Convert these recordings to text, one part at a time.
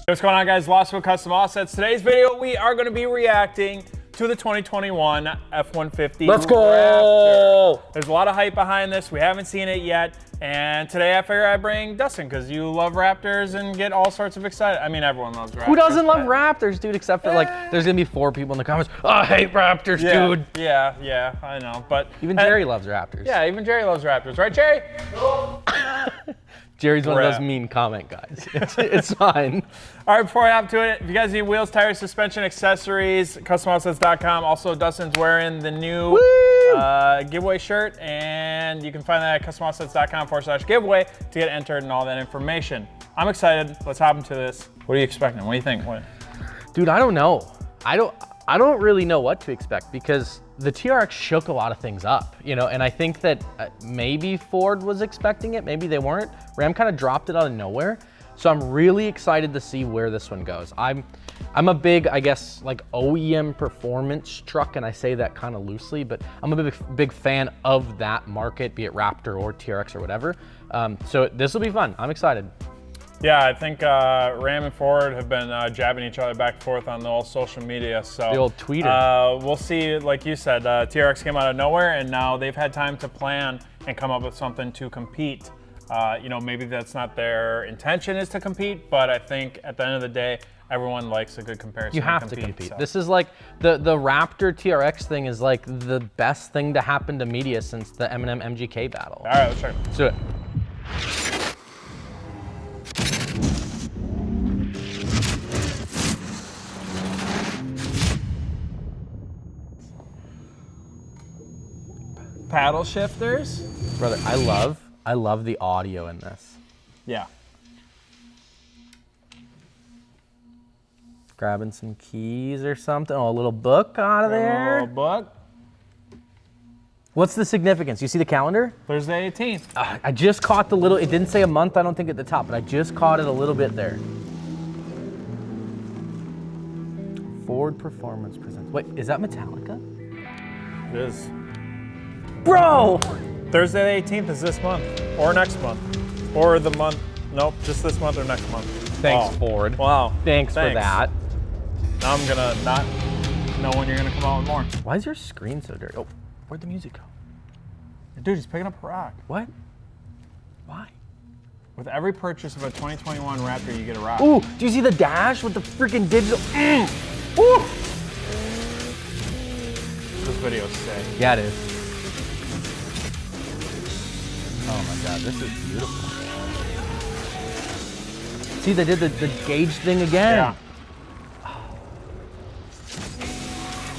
What's going on, guys? Lawson with Custom Offsets. Today's video, we are going to be reacting to the 2021 F-150 Let's go! Raptor. There's a lot of hype behind this. We haven't seen it yet. And today I figured I'd bring Dustin because you love Raptors and get all sorts of excited. I mean, everyone loves Raptors. Who doesn't love Raptors, dude? Except for like, there's gonna be 4 people in the comments. Oh, I hate Raptors, dude. Yeah, I know. But even Jerry loves Raptors. Yeah, even Jerry loves Raptors, right, Jerry? Jerry's one of those mean comment guys. It's fine. All right, before I hop to it, if you guys need wheels, tires, suspension, accessories, customoffsets.com. Also, Dustin's wearing the new giveaway shirt, and you can find that at customoffsets.com/giveaway to get entered and all that information. I'm excited. Let's hop into this. What are you expecting? What do you think? Dude, I don't know. I don't really know what to expect because the TRX shook a lot of things up, you know, and I think that maybe Ford was expecting it, maybe they weren't. Ram kind of dropped it out of nowhere. So I'm really excited to see where this one goes. I'm a big, I guess, like OEM performance truck, and I say that kind of loosely, but I'm a big fan of that market, be it Raptor or TRX or whatever. So this will be fun. I'm excited. Yeah, I think Ram and Ford have been jabbing each other back and forth on the old social media. So the old tweeter. We'll see. Like you said, TRX came out of nowhere, and now they've had time to plan and come up with something to compete. You know, maybe that's not their intention is to compete, but I think at the end of the day, everyone likes a good comparison. You have to compete. So. This is like the Raptor TRX thing is like the best thing to happen to media since the Eminem MGK battle. All right, let's try it. Let's do it. Paddle shifters. Brother, I love the audio in this. Yeah. Grabbing some keys or something. Oh, a little book out of there. A little book. What's the significance? You see the calendar? Thursday 18th. I just caught the little, it didn't say a month, I don't think at the top, but I just caught it a little bit there. Ford Performance presents. Wait, is that Metallica? It is. Bro! Thursday the 18th is this month, or next month, or the month. Nope, just this month or next month. Thanks, Ford. Wow. Thanks for that. Now I'm gonna not know when you're gonna come out with more. Why is your screen so dirty? Oh, where'd the music go? Dude, he's picking up a rock. What? Why? With every purchase of a 2021 Raptor, you get a rock. Ooh, do you see the dash with the freaking digital? Ooh! This video's sick. Yeah, it is. Oh my God, this is beautiful. See, they did the gauge thing again. Yeah.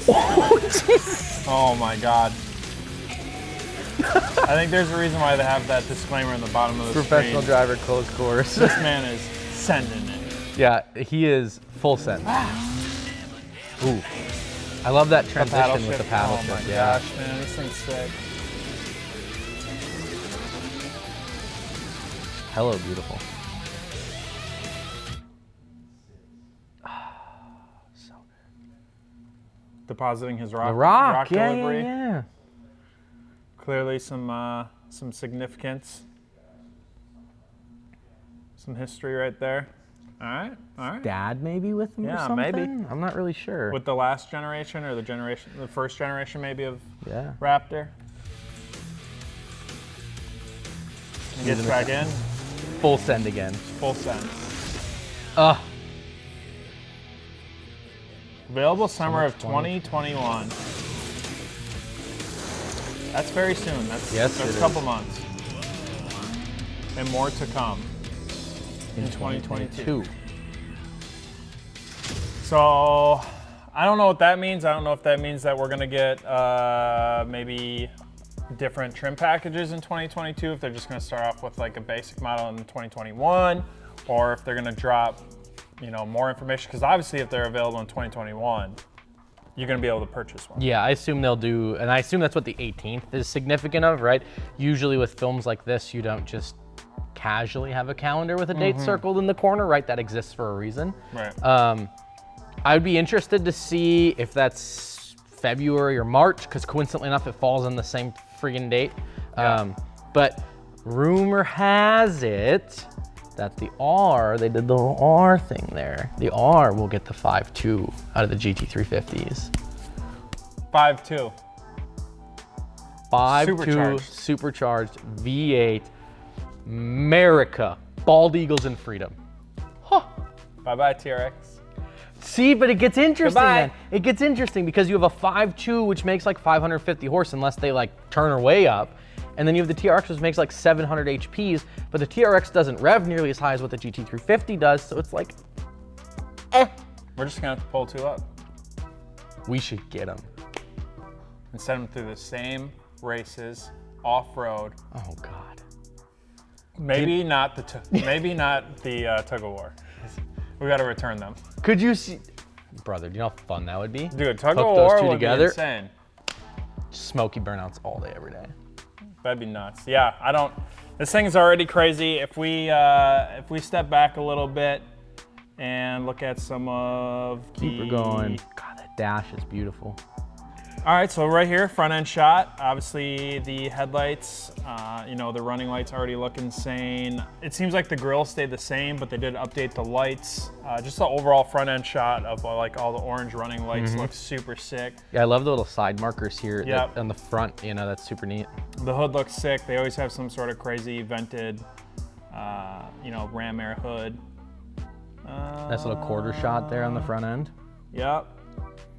Oh, jeez. Oh my God. I think there's a reason why they have that disclaimer in the bottom of the Professional screen. driver, close course. This man is sending it. Yeah, he is full send. Ooh, I love that transition with the paddle shift. Oh my gosh, man, this thing's sick. Hello, beautiful. So good. Depositing his rock. The rock delivery. Yeah. Clearly some significance. Some history right there. All right. Dad maybe with him or something? Maybe. I'm not really sure. With the last generation or the first generation maybe of Raptor. He gets back in. Full send again. Full send. Available summer of 2021. That's very soon. That's a couple months. And more to come in 2022. So I don't know what that means. I don't know if that means that we're gonna get maybe different trim packages in 2022, if they're just gonna start off with like a basic model in 2021, or if they're gonna drop, you know, more information, because obviously if they're available in 2021, you're gonna be able to purchase one. Yeah, I assume they'll do, and I assume that's what the 18th is significant of, right? Usually with films like this, you don't just casually have a calendar with a date circled in the corner, right? That exists for a reason. Right. I would be interested to see if that's February or March, because coincidentally enough, it falls on the same friggin' date. Yeah. But rumor has it That's the R. They did the R thing there. The R will get the 5.2 out of the GT350s. 5.2. 5.2 supercharged V8 America. Bald Eagles and freedom. Huh. Bye-bye, TRX. See, but it gets interesting Goodbye. then. It gets interesting because you have a 5.2, which makes like 550 horse unless they like turn her way up. And then you have the TRX, which makes like 700 HPs, but the TRX doesn't rev nearly as high as what the GT350 does, so it's like, We're just gonna have to pull 2 up we should get them. and send them through the same races, off-road. Oh God. Maybe not the tug of war. We gotta return them. Could you see, brother, do you know how fun that would be? Dude, tug Hook of those war two would together. be insane. Smoky burnouts all day, every day. That'd be nuts. Yeah, this thing is already crazy. If we step back a little bit and look at some of Keep her going. God, that dash is beautiful. All right, so right here, front end shot. Obviously the headlights, the running lights already look insane. It seems like the grill stayed the same, but they did update the lights. Just the overall front end shot of like all the orange running lights looks super sick. Yeah, I love the little side markers here Yep. on the front, that's super neat. The hood looks sick. They always have some sort of crazy vented, ram air hood. Nice little quarter shot there on the front end. Yep.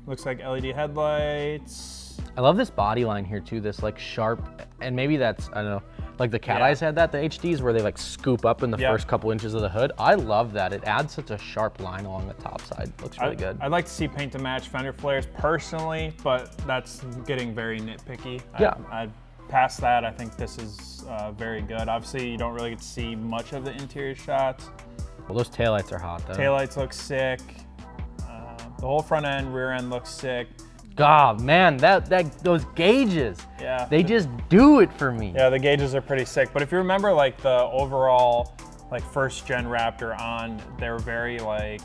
Looks like LED headlights. I love this body line here too, this like sharp, and maybe that's, I don't know, like the Cat Eyes had that, the HDs, where they like scoop up in the first couple inches of the hood. I love that. It adds such a sharp line along the top side. Looks really good. I'd like to see paint to match fender flares personally, but that's getting very nitpicky. Yeah. Past that, I think this is very good. Obviously, you don't really get to see much of the interior shots. Well, those taillights are hot though. Taillights look sick. The whole front end, rear end looks sick. God, man, those gauges. Yeah. They just do it for me. Yeah, the gauges are pretty sick. But if you remember, like the overall, like first gen Raptor on, they're very like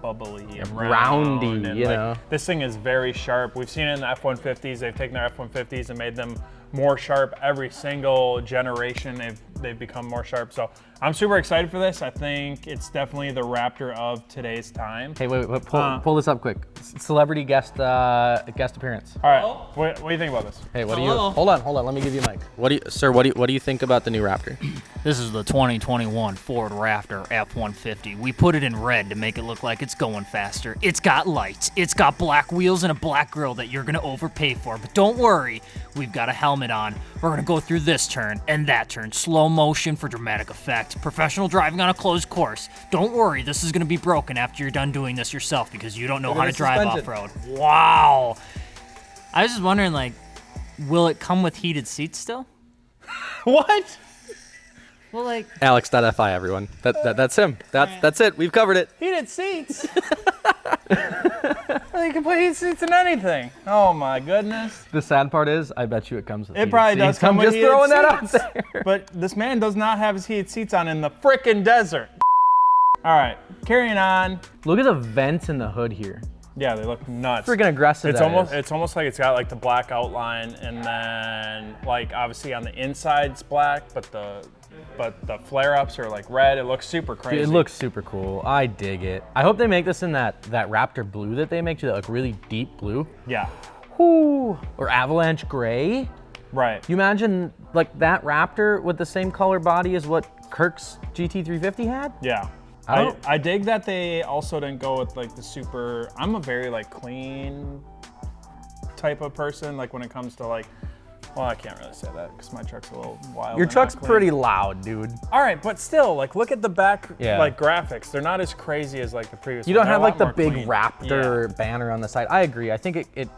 bubbly and roundy, and, you know. This thing is very sharp. We've seen it in the F-150s. They've taken their F-150s and made them more sharp. Every single generation, they've become more sharp. So I'm super excited for this. I think it's definitely the Raptor of today's time. Hey, wait, pull this up quick. Celebrity guest appearance. All right, what do you think about this? Hey, what do you? Hold on. Let me give you a mic. What do you think about the new Raptor? This is the 2021 Ford Raptor F-150. We put it in red to make it look like it's going faster. It's got lights. It's got black wheels and a black grille that you're gonna overpay for. But don't worry, we've got a helmet on. We're gonna go through this turn and that turn, slow motion for dramatic effect. Professional driving on a closed course. Don't worry, this is gonna be broken after you're done doing this yourself because you don't know how to drive off-road. Wow. I was just wondering, like, will it come with heated seats still? What? Well, like, Alex.fi, everyone. That's him. That's it. We've covered it. Heated seats. You can put heated seats in anything. Oh my goodness. The sad part is, I bet you it comes with It probably does come with I'm just heated throwing that out seats. there. But this man does not have his heated seats on in the frickin' desert. All right, carrying on. Look at the vents in the hood here. Yeah, they look nuts. Freaking aggressive. It's almost like it's got like the black outline, and then like obviously on the inside's black, but the flare-ups are like red. It looks super crazy. It looks super cool. I dig it. I hope they make this in that Raptor blue that they make, too, that like really deep blue. Yeah. Whoo. Or avalanche gray. Right. You imagine like that Raptor with the same color body as what Kirk's GT350 had? Yeah. I dig that they also didn't go with like the super. I'm a very like clean type of person. Like when it comes to like, well, I can't really say that because my truck's a little wild. Your and truck's not clean. pretty loud, dude. All right, but still, like look at the back Yeah. like graphics. They're not as crazy as like the previous. You one. don't They're have a like the lot big more clean. Raptor banner on the side. I agree. I think it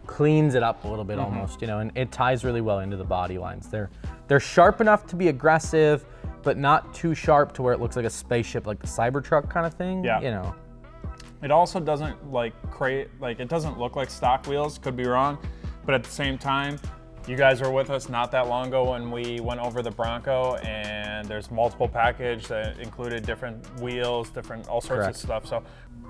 cleans it up a little bit almost, and it ties really well into the body lines. They're sharp enough to be aggressive, but not too sharp to where it looks like a spaceship, like the Cybertruck kind of thing. Yeah. It also doesn't like it doesn't look like stock wheels. Could be wrong, but at the same time, you guys were with us not that long ago when we went over the Bronco, and there's multiple package that included different wheels, all sorts Correct. of stuff. So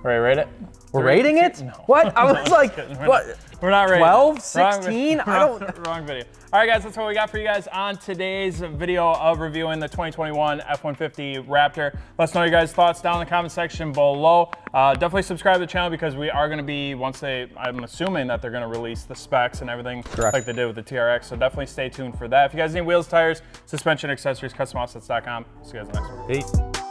Ready to rate it? We're rating it? No. What? I was like, what? We're not rating 12, it. 16? I don't. Wrong video. All right, guys, that's what we got for you guys on today's video of reviewing the 2021 F-150 Raptor. Let us know your guys' thoughts down in the comment section below. Definitely subscribe to the channel because we are going to be, I'm assuming that they're going to release the specs and everything like they did with the TRX. So definitely stay tuned for that. If you guys need wheels, tires, suspension, accessories, customoffsets.com. See you guys in the next one. Peace.